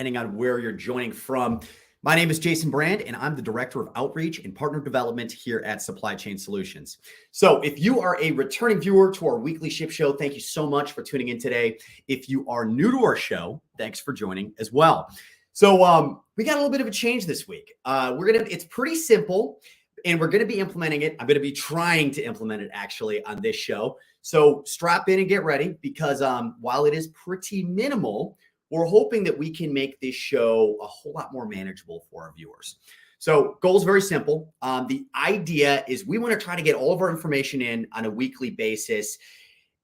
depending on where you're joining from. My name is Jason Brand, and I'm the Director of Outreach and Partner Development here at Supply Chain Solutions. So if you are a returning viewer to our weekly ship show, thank you so much for tuning in today. If you are new to our show, thanks for joining as well. So we got a little bit of a change this week. It's pretty simple, and we're going to be implementing it. I'm going to be trying to implement it actually on this show. So strap in and get ready, because while it is pretty minimal, we're hoping that we can make this show a whole lot more manageable for our viewers. So goal is very simple. The idea is we want to try to get all of our information in on a weekly basis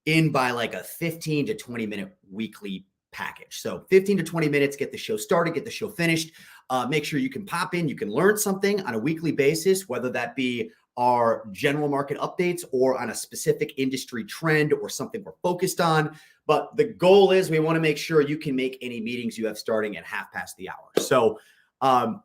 in by like a 15 to 20 minute weekly package. So 15 to 20 minutes, get the show started, get the show finished. Make sure you can pop in, you can learn something on a weekly basis, whether that be our general market updates or on a specific industry trend or something we're focused on. But the goal is we want to make sure you can make any meetings you have starting at 1/2 hour. So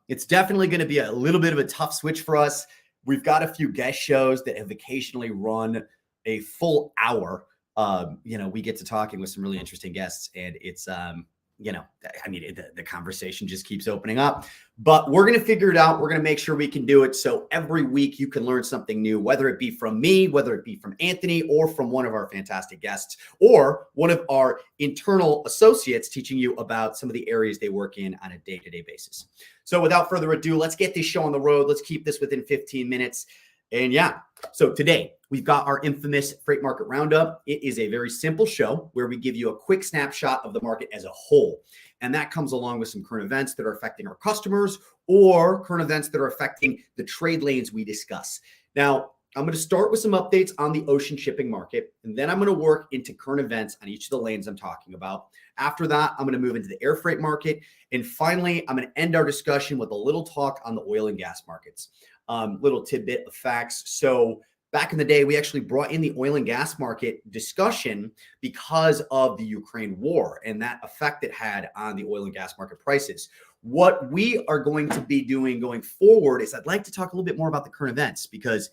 it's definitely going to be a little bit of a tough switch for us. We've got a few guest shows that have occasionally run a full hour. We get to talking with some really interesting guests, and it's, the conversation just keeps opening up. But we're going to figure it out. We're going to make sure we can do it. So every week you can learn something new, whether it be from me, whether it be from Anthony, or from one of our fantastic guests, or one of our internal associates teaching you about some of the areas they work in on a day-to-day basis. So without further ado, let's get this show on the road. Let's keep this within 15 minutes. And so today we've got our infamous Freight Market Roundup. It is a very simple show where we give you a quick snapshot of the market as a whole. And that comes along with some current events that are affecting our customers or current events that are affecting the trade lanes we discuss. Now, I'm going to start with some updates on the ocean shipping market, and then I'm going to work into current events on each of the lanes I'm talking about. After that, I'm going to move into the air freight market. And finally, I'm going to end our discussion with a little talk on the oil and gas markets. Little tidbit of facts. So back in the day, we actually brought in the oil and gas market discussion because of the Ukraine war and that effect it had on the oil and gas market prices. What we are going to be doing going forward is I'd like to talk a little bit more about the current events, because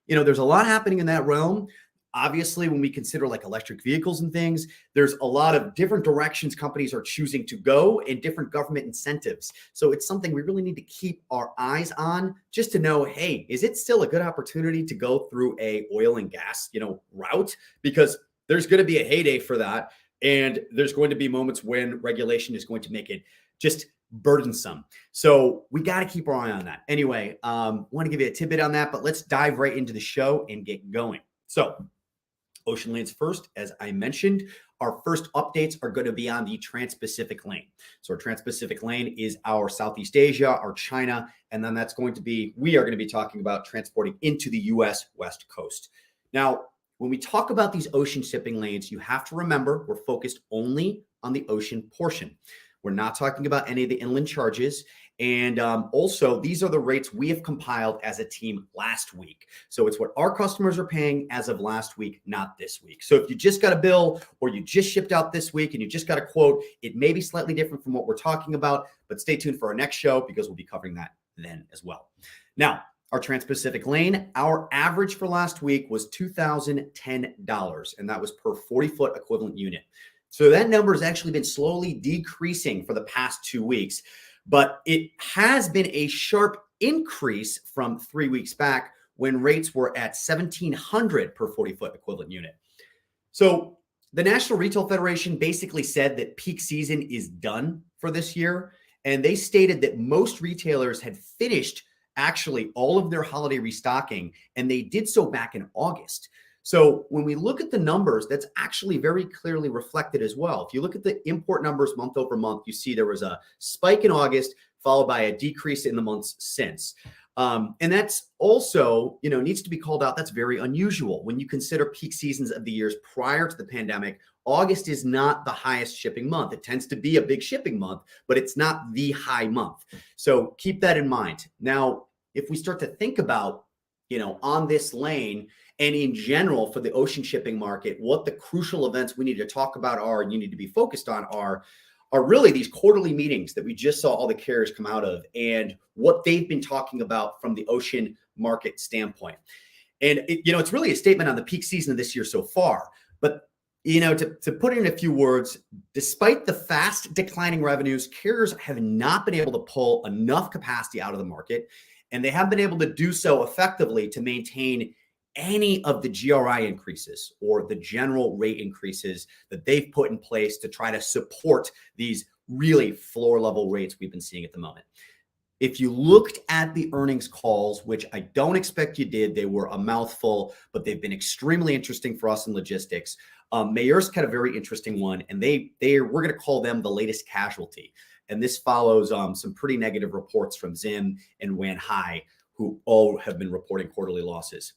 there's a lot happening in that realm. Obviously, when we consider like electric vehicles and things, there's a lot of different directions companies are choosing to go and different government incentives. So it's something we really need to keep our eyes on, just to know, hey, is it still a good opportunity to go through a oil and gas, route? Because there's going to be a heyday for that. And there's going to be moments when regulation is going to make it just burdensome. So we got to keep our eye on that. Anyway, want to give you a tidbit on that, but let's dive right into the show and get going. So ocean lanes first, as I mentioned, our first updates are going to be on the Trans-Pacific lane. So our Trans-Pacific lane is our Southeast Asia, our China, and then we are going to be talking about transporting into the US West Coast. Now, when we talk about these ocean shipping lanes, you have to remember we're focused only on the ocean portion. We're not talking about any of the inland charges. And also, these are the rates we have compiled as a team last week. So it's what our customers are paying as of last week, not this week. So if you just got a bill or you just shipped out this week and you just got a quote, it may be slightly different from what we're talking about, but stay tuned for our next show because we'll be covering that then as well. Now, our Trans-Pacific lane, our average for last week was $2,010, and that was per 40-foot equivalent unit. So that number has actually been slowly decreasing for the past 2 weeks. But it has been a sharp increase from 3 weeks back when rates were at $1,700 per 40-foot equivalent unit. So the National Retail Federation basically said that peak season is done for this year. And they stated that most retailers had finished actually all of their holiday restocking, and they did so back in August. So when we look at the numbers, that's actually very clearly reflected as well. If you look at the import numbers month over month, you see there was a spike in August followed by a decrease in the months since. And that's also, needs to be called out. That's very unusual. When you consider peak seasons of the years prior to the pandemic, August is not the highest shipping month. It tends to be a big shipping month, but it's not the high month. So keep that in mind. Now, if we start to think about, on this lane, and in general for the ocean shipping market, what the crucial events we need to talk about are, and you need to be focused on are really these quarterly meetings that we just saw all the carriers come out of and what they've been talking about from the ocean market standpoint. And it's really a statement on the peak season of this year so far. But To put it in a few words, despite the fast declining revenues, carriers have not been able to pull enough capacity out of the market, and they have been able to do so effectively to maintain any of the GRI increases or the general rate increases that they've put in place to try to support these really floor level rates we've been seeing at the moment. If you looked at the earnings calls, which I don't expect you did, they were a mouthful, but they've been extremely interesting for us in logistics. Maersk had a very interesting one, and we're going to call them the latest casualty. And this follows some pretty negative reports from Zim and Wan Hai, who all have been reporting quarterly losses.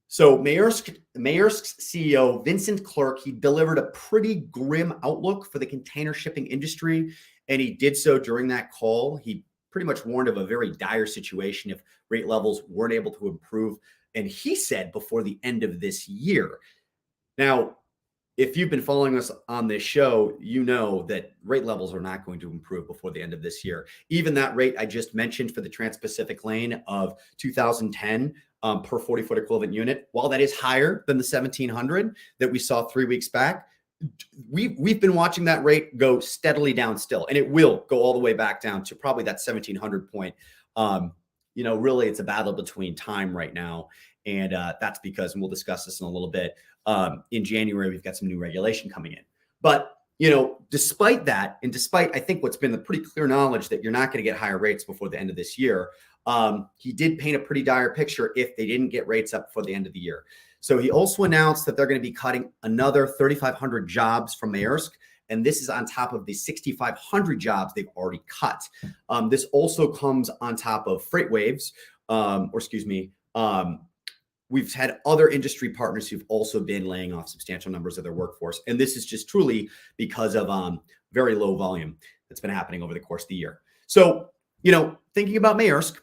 So Maersk's CEO, Vincent Clerc, he delivered a pretty grim outlook for the container shipping industry, and he did so during that call. He pretty much warned of a very dire situation if rate levels weren't able to improve. And he said before the end of this year. Now, if you've been following us on this show, you know that rate levels are not going to improve before the end of this year. Even that rate I just mentioned for the Trans-Pacific lane of 2010 per 40-foot equivalent unit, while that is higher than the 1700 that we saw 3 weeks back, we've been watching that rate go steadily down still, and it will go all the way back down to probably that 1700 point. Really, it's a battle between time right now, and that's because, and we'll discuss this in a little bit. In January, we've got some new regulation coming in, but despite that, and despite I think what's been the pretty clear knowledge that you're not going to get higher rates before the end of this year, he did paint a pretty dire picture if they didn't get rates up before the end of the year. So he also announced that they're going to be cutting another 3,500 jobs from Maersk, and this is on top of the 6,500 jobs they've already cut. This also comes on top of FreightWaves, we've had other industry partners who've also been laying off substantial numbers of their workforce, and this is just truly because of very low volume that's been happening over the course of the year. So, thinking about Maersk,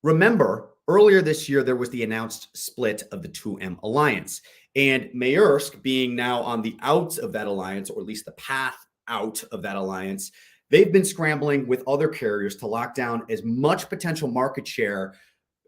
remember, earlier this year, there was the announced split of the 2M alliance, and Maersk being now on the outs of that alliance, or at least the path out of that alliance, they've been scrambling with other carriers to lock down as much potential market share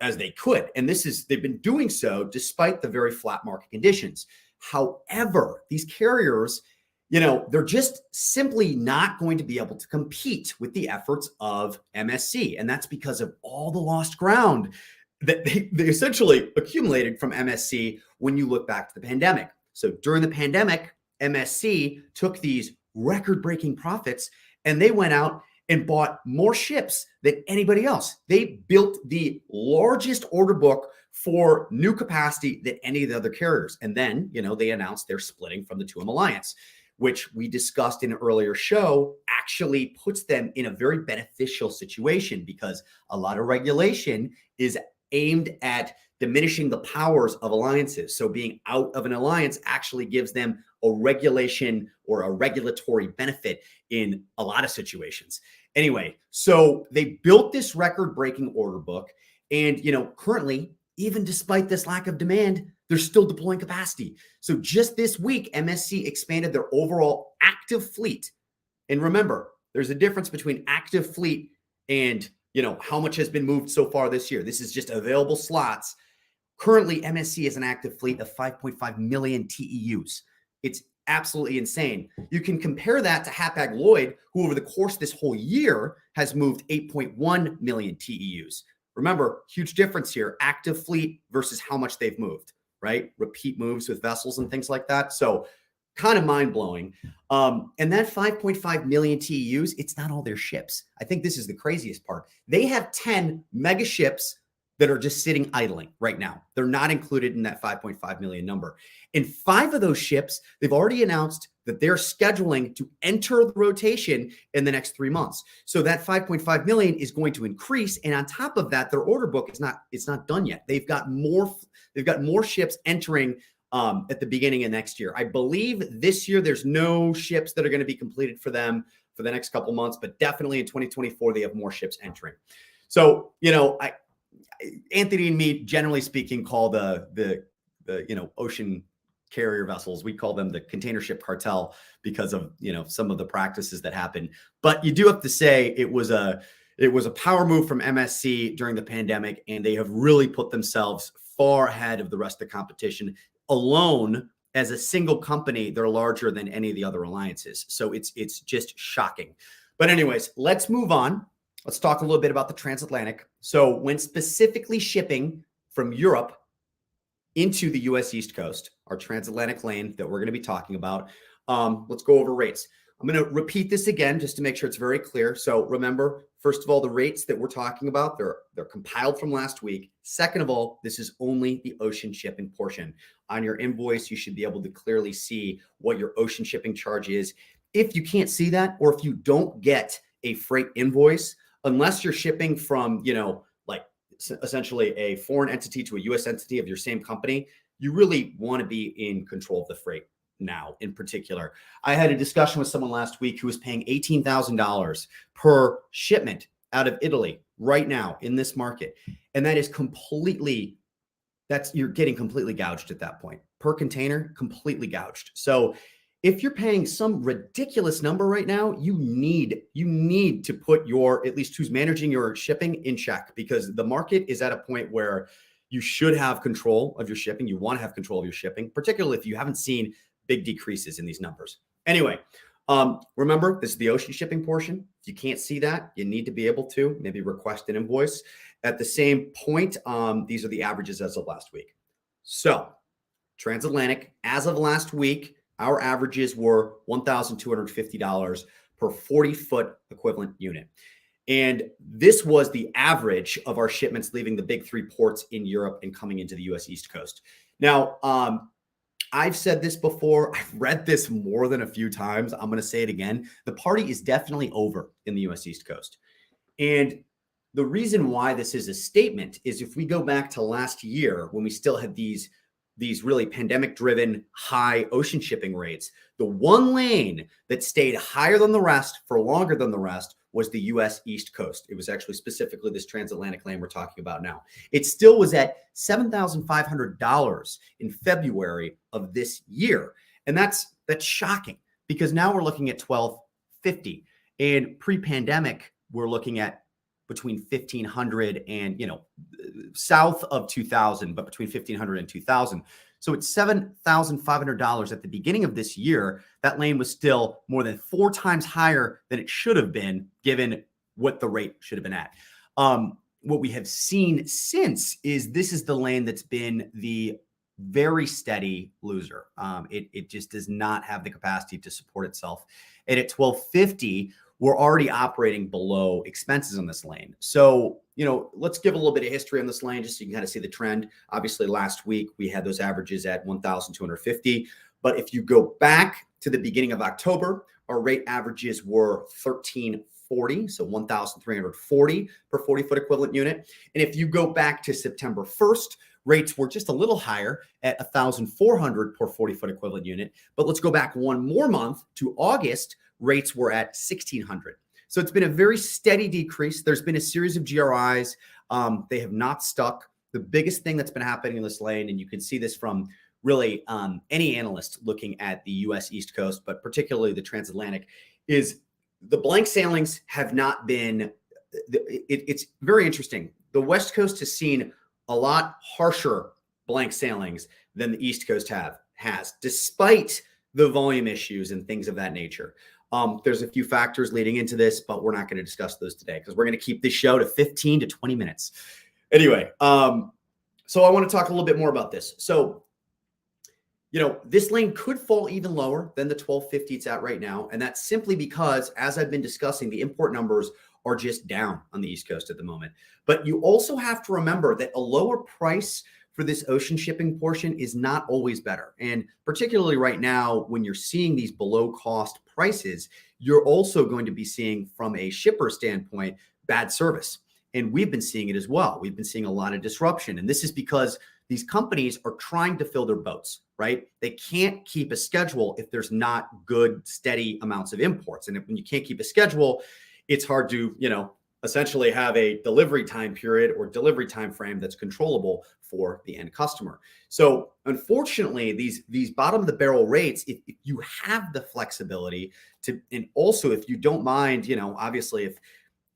as they could. And they've been doing so despite the very flat market conditions. However, these carriers, they're just simply not going to be able to compete with the efforts of MSC. And that's because of all the lost ground that they essentially accumulated from MSC when you look back to the pandemic. So during the pandemic, MSC took these record-breaking profits and they went out and bought more ships than anybody else. They built the largest order book for new capacity than any of the other carriers. And then, they announced they're splitting from the 2M alliance, which we discussed in an earlier show, actually puts them in a very beneficial situation because a lot of regulation is aimed at diminishing the powers of alliances. So being out of an alliance actually gives them a regulation or a regulatory benefit in a lot of situations. Anyway, so they built this record-breaking order book, and currently, even despite this lack of demand, they're still deploying capacity. So just this week, MSC expanded their overall active fleet. And remember, there's a difference between active fleet and how much has been moved so far this year. This is just available slots. Currently, MSC has an active fleet of 5.5 million TEUs. It's absolutely insane. You can compare that to Hapag-Lloyd, who over the course of this whole year has moved 8.1 million TEUs. Remember, huge difference here, active fleet versus how much they've moved, right? Repeat moves with vessels and things like that. So kind of mind-blowing. And that 5.5 million TEUs, it's not all their ships. I think this is the craziest part. They have 10 mega ships that are just sitting idling right now. They're not included in that 5.5 million number. And 5 of those ships, they've already announced that they're scheduling to enter the rotation in the next 3 months. So that 5.5 million is going to increase. And on top of that, their order book it's not done yet. They've got more ships entering at the beginning of next year. I believe this year there's no ships that are going to be completed for them for the next couple months, but definitely in 2024 they have more ships entering. So Anthony and me, generally speaking, call the ocean carrier vessels, we call them the container ship cartel because of some of the practices that happen. But you do have to say it was a power move from MSC during the pandemic, and they have really put themselves far ahead of the rest of the competition alone as a single company, they're larger than any of the other alliances. So it's just shocking. But anyways, let's move on. Let's talk a little bit about the transatlantic. So when specifically shipping from Europe into the US East Coast, our transatlantic lane that we're going to be talking about, let's go over rates. I'm going to repeat this again just to make sure it's very clear. So remember, first of all, the rates that we're talking about, they're compiled from last week. Second of all, this is only the ocean shipping portion. On your invoice, you should be able to clearly see what your ocean shipping charge is. If you can't see that, or if you don't get a freight invoice, unless you're shipping from, like essentially a foreign entity to a US entity of your same company, you really want to be in control of the freight. Now, in particular, I had a discussion with someone last week who was paying $18,000 per shipment out of Italy right now in this market. And that is you're getting completely gouged at that point. Per container, completely gouged. So if you're paying some ridiculous number right now, you need to put at least who's managing your shipping in check, because the market is at a point where you should have control of your shipping. You want to have control of your shipping, particularly if you haven't seen big decreases in these numbers. Anyway, remember, this is the ocean shipping portion. If you can't see that, you need to be able to maybe request an invoice. At the same point, these are the averages as of last week. So transatlantic, as of last week, our averages were $1,250 per 40-foot equivalent unit. And this was the average of our shipments leaving the big three ports in Europe and coming into the US East Coast. Now, I've said this before. I've read this more than a few times. I'm going to say it again. The party is definitely over in the US East Coast. And the reason why this is a statement is if we go back to last year when we still had these really pandemic-driven high ocean shipping rates, the one lane that stayed higher than the rest for longer than the rest was the US East Coast. It was actually specifically this transatlantic lane we're talking about now. It still was at $7,500 in February of this year. And that's shocking, because now we're looking at $1,250. And pre-pandemic, we're looking at between 1,500 and, south of 2,000, but between 1,500 and 2,000. So it's $7,500 at the beginning of this year. That lane was still more than 4 times higher than it should have been, given what the rate should have been at. What we have seen since is this is the lane that's been the very steady loser. It just does not have the capacity to support itself. And at $1,250, we're already operating below expenses on this lane. So, let's give a little bit of history on this lane just so you can kind of see the trend. Obviously, last week we had those averages at 1,250. But if you go back to the beginning of October, our rate averages were 1,340, so 1,340 per 40-foot equivalent unit. And if you go back to September 1st, rates were just a little higher at 1,400 per 40-foot equivalent unit. But let's go back one more month to August. Rates were at 1,600. So it's been a very steady decrease. There's been a series of GRIs. They have not stuck. The biggest thing that's been happening in this lane, and you can see this from really any analyst looking at the US East Coast, but particularly the transatlantic, is the blank sailings have not been, it's very interesting. The West Coast has seen a lot harsher blank sailings than the East Coast has, despite the volume issues and things of that nature. There's a few factors leading into this, but we're not going to discuss those today because we're going to keep this show to 15 to 20 minutes. Anyway, so I want to talk a little bit more about this. So, this lane could fall even lower than the 1,250 it's at right now. And that's simply because, as I've been discussing, the import numbers are just down on the East Coast at the moment. But you also have to remember that a lower price for this ocean shipping portion is not always better. And particularly right now, when you're seeing these below cost prices, you're also going to be seeing, from a shipper standpoint, bad service. And we've been seeing it as well. We've been seeing a lot of disruption. And this is because these companies are trying to fill their boats, right? They can't keep a schedule if there's not good, steady amounts of imports. And when you can't keep a schedule, it's hard to, essentially have a delivery time period or delivery time frame that's controllable for the end customer. So unfortunately, these bottom of the barrel rates, if you have the flexibility to, and also if you don't mind, obviously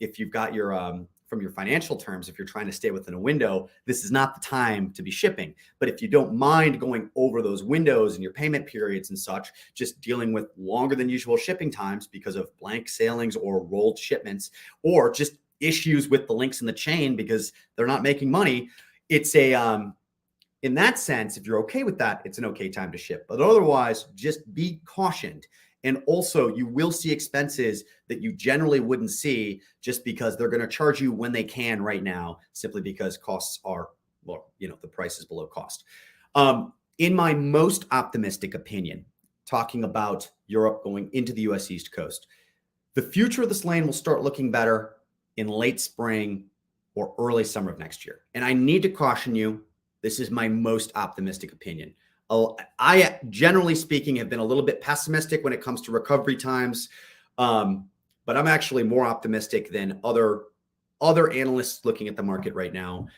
if you've got your from your financial terms, if you're trying to stay within a window, this is not the time to be shipping. But if you don't mind going over those windows and your payment periods and such, just dealing with longer than usual shipping times because of blank sailings or rolled shipments, or just issues with the links in the chain because they're not making money, it's in that sense, if you're okay with that, it's an okay time to ship. But otherwise, just be cautioned. And also, you will see expenses that you generally wouldn't see just because they're going to charge you when they can right now, simply because costs are, well, the price is below cost. In my most optimistic opinion, talking about Europe going into the US East Coast, the future of this lane will start looking better in late spring or early summer of next year. And I need to caution you, this is my most optimistic opinion. I, generally speaking, have been a little bit pessimistic when it comes to recovery times, but I'm actually more optimistic than other analysts looking at the market right now.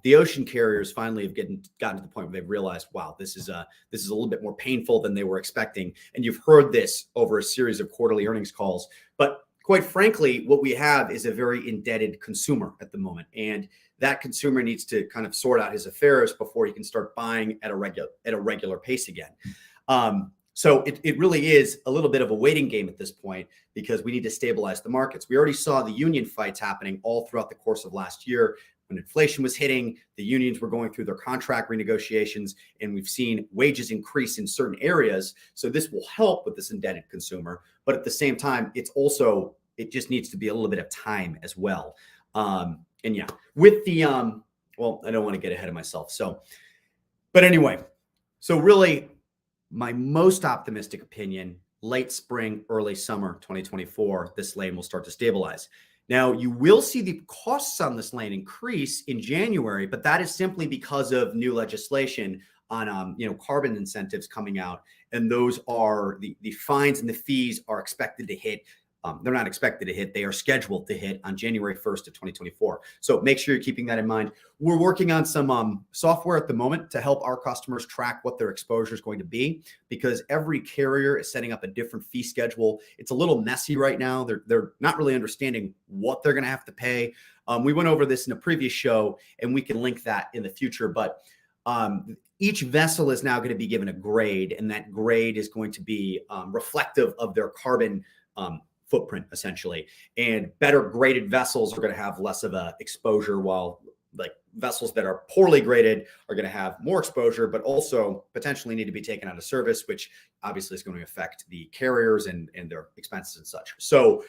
The ocean carriers finally have gotten to the point where they've realized, wow, this is a little bit more painful than they were expecting. And you've heard this over a series of quarterly earnings calls. But quite frankly, what we have is a very indebted consumer at the moment. And that consumer needs to kind of sort out his affairs before he can start buying at a regular pace again. So it really is a little bit of a waiting game at this point because we need to stabilize the markets. We already saw the union fights happening all throughout the course of last year. When inflation was hitting, the unions were going through their contract renegotiations, and we've seen wages increase in certain areas. So this will help with this indebted consumer. But at the same time, it just needs to be a little bit of time as well. And yeah, with the, well, I don't want to get ahead of myself. But anyway, so really my most optimistic opinion, late spring, early summer 2024, this lane will start to stabilize. Now, you will see the costs on this lane increase in January, but that is simply because of new legislation on carbon incentives coming out. And those are the fines and the fees are expected to hit. They're not expected to hit. They are scheduled to hit on January 1st of 2024. So make sure you're keeping that in mind. We're working on some software at the moment to help our customers track what their exposure is going to be, because every carrier is setting up a different fee schedule. It's a little messy right now. They're not really understanding what they're going to have to pay. We went over this in a previous show, and we can link that in the future. But each vessel is now going to be given a grade, and that grade is going to be reflective of their carbon footprint, essentially. And better graded vessels are going to have less of a exposure, while like vessels that are poorly graded are going to have more exposure, but also potentially need to be taken out of service, which obviously is going to affect the carriers and their expenses and such. So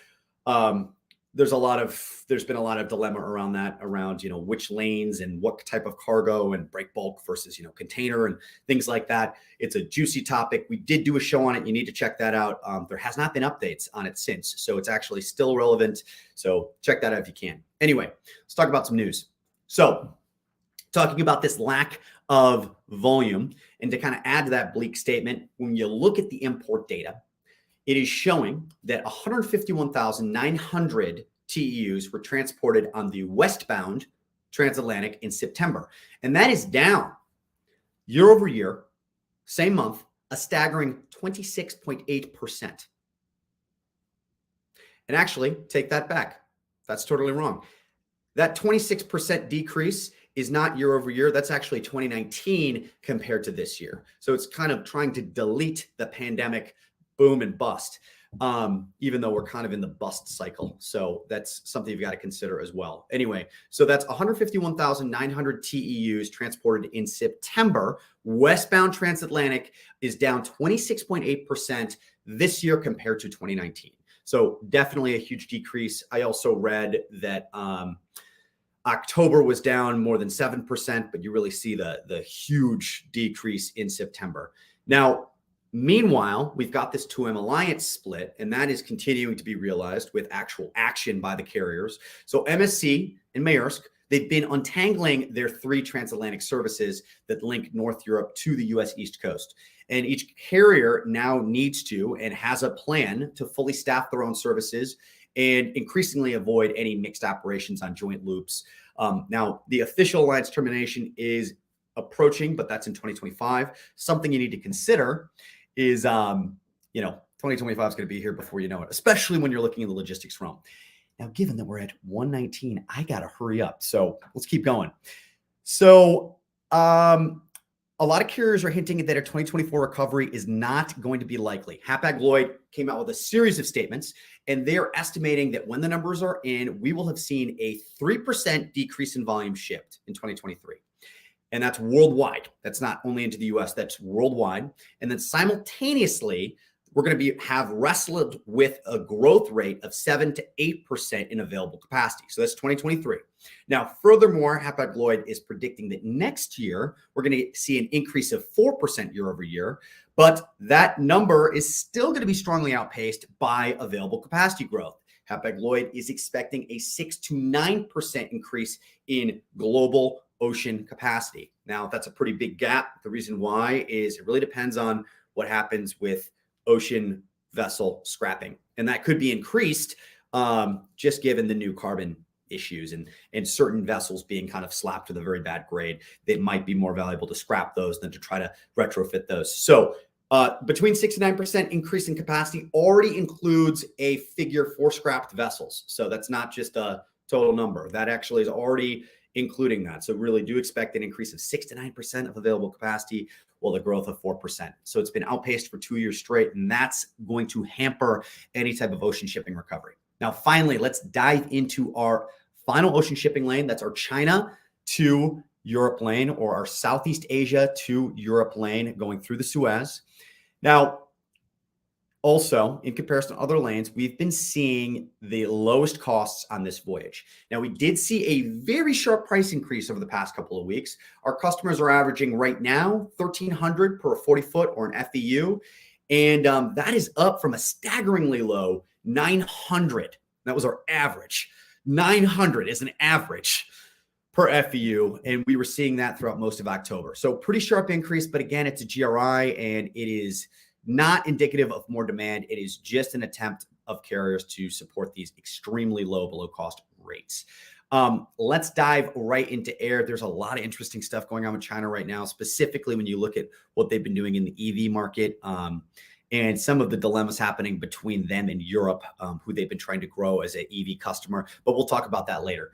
there's been a lot of dilemma around that, around, which lanes and what type of cargo and break bulk versus, container and things like that. It's a juicy topic. We did do a show on it. You need to check that out. There has not been updates on it since, so it's actually still relevant. So check that out if you can. Anyway, let's talk about some news. So talking about this lack of volume, and to kind of add to that bleak statement, when you look at the import data, it is showing that 151,900 TEUs were transported on the westbound transatlantic in September. And that is down year over year, same month, a staggering 26.8%. And actually, take that back. That's totally wrong. That 26% decrease is not year over year. That's actually 2019 compared to this year. So it's kind of trying to delete the pandemic boom and bust, even though we're kind of in the bust cycle. So that's something you've got to consider as well. Anyway, so that's 151,900 TEUs transported in September. Westbound transatlantic is down 26.8% this year compared to 2019. So definitely a huge decrease. I also read that October was down more than 7%, but you really see the huge decrease in September. Now, meanwhile, we've got this 2M alliance split, and that is continuing to be realized with actual action by the carriers. So MSC and Maersk, they've been untangling their 3 transatlantic services that link North Europe to the US East Coast. And each carrier now needs to and has a plan to fully staff their own services and increasingly avoid any mixed operations on joint loops. Now, the official alliance termination is approaching, but that's in 2025. Something you need to consider is, 2025 is going to be here before you know it, especially when you're looking in the logistics realm. Now, given that we're at 119, I got to hurry up. So let's keep going. So a lot of carriers are hinting that a 2024 recovery is not going to be likely. Hapag-Lloyd came out with a series of statements, and they are estimating that when the numbers are in, we will have seen a 3% decrease in volume shipped in 2023. And that's worldwide. That's not only into the US, that's worldwide. And then simultaneously, we're going to have wrestled with a growth rate of 7 to 8% in available capacity. So that's 2023. Now, furthermore, Hapag-Lloyd is predicting that next year, we're going to see an increase of 4% year over year. But that number is still going to be strongly outpaced by available capacity growth. Hapag-Lloyd is expecting a 6 to 9% increase in global ocean capacity. Now, that's a pretty big gap. The reason why is it really depends on what happens with ocean vessel scrapping. And that could be increased just given the new carbon issues and certain vessels being kind of slapped to the very bad grade. That might be more valuable to scrap those than to try to retrofit those. So between 6 to 9% increase in capacity already includes a figure for scrapped vessels. So that's not just a total number. That actually is already including that. So really do expect an increase of 6 to 9% of available capacity, while the growth of 4%. So it's been outpaced for 2 years straight, and that's going to hamper any type of ocean shipping recovery. Now, finally, let's dive into our final ocean shipping lane. That's our China to Europe lane, or our Southeast Asia to Europe lane going through the Suez. Now, also, in comparison to other lanes, we've been seeing the lowest costs on this voyage. Now, we did see a very sharp price increase over the past couple of weeks. Our customers are averaging right now $1,300 per 40-foot or an FEU, and that is up from a staggeringly low $900. That was our average. $900 is an average per FEU, and we were seeing that throughout most of October. So pretty sharp increase, but again, it's a GRI, and it is not indicative of more demand. It is just an attempt of carriers to support these extremely low below cost rates. Let's dive right into air. There's a lot of interesting stuff going on with China right now, specifically when you look at what they've been doing in the EV market and some of the dilemmas happening between them and Europe, who they've been trying to grow as an EV customer. But we'll talk about that later.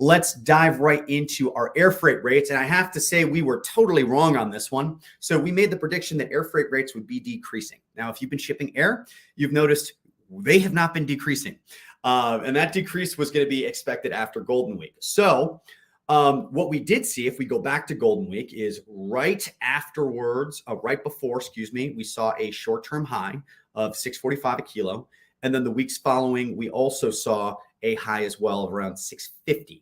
Let's dive right into our air freight rates. And I have to say we were totally wrong on this one. So we made the prediction that air freight rates would be decreasing. Now, if you've been shipping air, you've noticed they have not been decreasing. And that decrease was going to be expected after Golden Week. So what we did see, if we go back to Golden Week, is right before, we saw a short-term high of $645 a kilo. And then the weeks following, we also saw a high as well of around $650.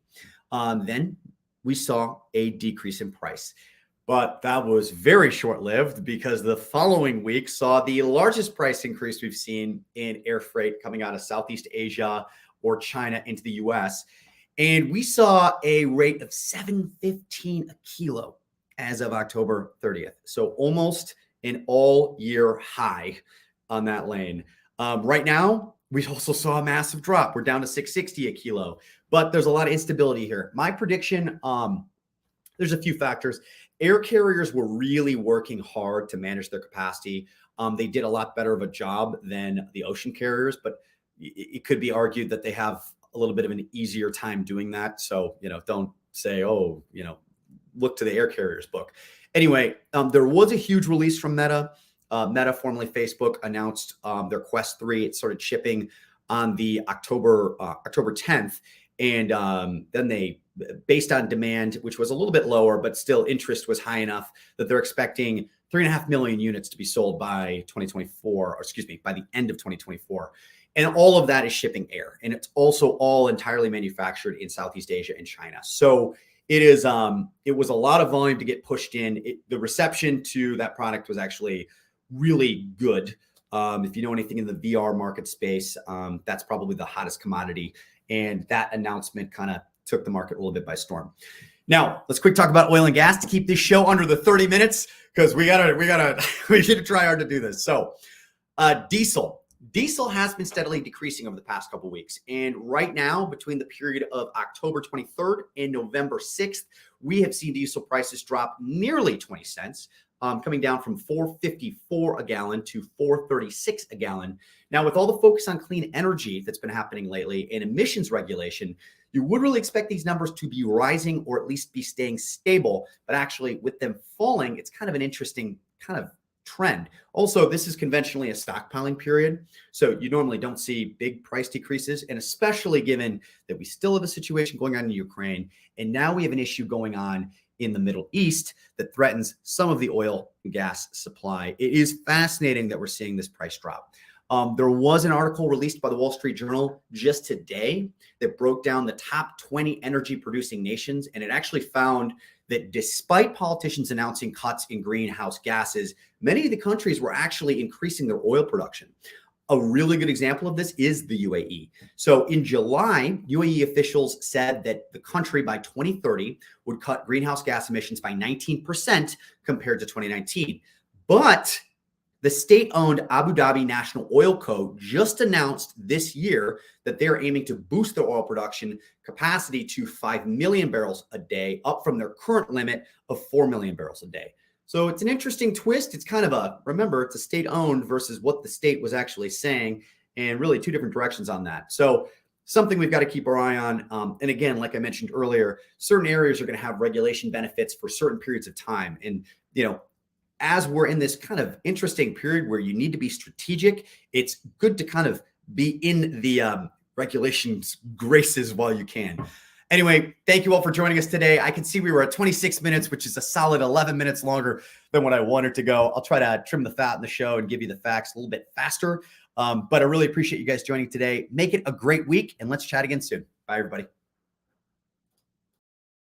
Then we saw a decrease in price. But that was very short-lived because the following week saw the largest price increase we've seen in air freight coming out of Southeast Asia or China into the US. And we saw a rate of $715 a kilo as of October 30th. So almost an all-year high on that lane. Right now, we also saw a massive drop. We're down to $660 a kilo, but there's a lot of instability here. My prediction, there's a few factors. Air carriers were really working hard to manage their capacity. They did a lot better of a job than the ocean carriers, but it could be argued that they have a little bit of an easier time doing that. So, don't say, look to the air carriers book. Anyway, there was a huge release from Meta. Meta, formerly Facebook, announced their Quest 3. It started shipping on the October 10th. And then they, based on demand, which was a little bit lower, but still interest was high enough that they're expecting 3.5 million units to be sold by by the end of 2024. And all of that is shipping air. And it's also all entirely manufactured in Southeast Asia and China. So it was a lot of volume to get pushed in. The reception to that product was actually really good. If you know anything in the VR market space, that's probably the hottest commodity. And that announcement kind of took the market a little bit by storm. Now, let's quick talk about oil and gas to keep this show under the 30 minutes because we should try hard to do this. So Diesel has been steadily decreasing over the past couple of weeks. And right now, between the period of October 23rd and November 6th, we have seen diesel prices drop nearly 20 cents. coming down from $4.54 a gallon to $4.36 a gallon. Now, with all the focus on clean energy that's been happening lately and emissions regulation, you would really expect these numbers to be rising or at least be staying stable. But actually, with them falling, it's kind of an interesting kind of trend. Also, this is conventionally a stockpiling period, so you normally don't see big price decreases, and especially given that we still have a situation going on in Ukraine, and now we have an issue going on in the Middle East that threatens some of the oil and gas supply. It is fascinating that we're seeing this price drop. There was an article released by the Wall Street Journal just today that broke down the top 20 energy producing nations. And it actually found that despite politicians announcing cuts in greenhouse gases, many of the countries were actually increasing their oil production. A really good example of this is the UAE. So in July, UAE officials said that the country by 2030 would cut greenhouse gas emissions by 19% compared to 2019. But the state-owned Abu Dhabi National Oil Co. just announced this year that they're aiming to boost their oil production capacity to 5 million barrels a day, up from their current limit of 4 million barrels a day. So it's an interesting twist. It's kind of remember, it's a state-owned versus what the state was actually saying, and really two different directions on that. So something we've got to keep our eye on. And again, like I mentioned earlier, certain areas are going to have regulation benefits for certain periods of time. And, as we're in this kind of interesting period where you need to be strategic, it's good to kind of be in the regulations graces while you can. Anyway, thank you all for joining us today. I can see we were at 26 minutes, which is a solid 11 minutes longer than what I wanted to go. I'll try to trim the fat in the show and give you the facts a little bit faster. But I really appreciate you guys joining today. Make it a great week, and let's chat again soon. Bye, everybody.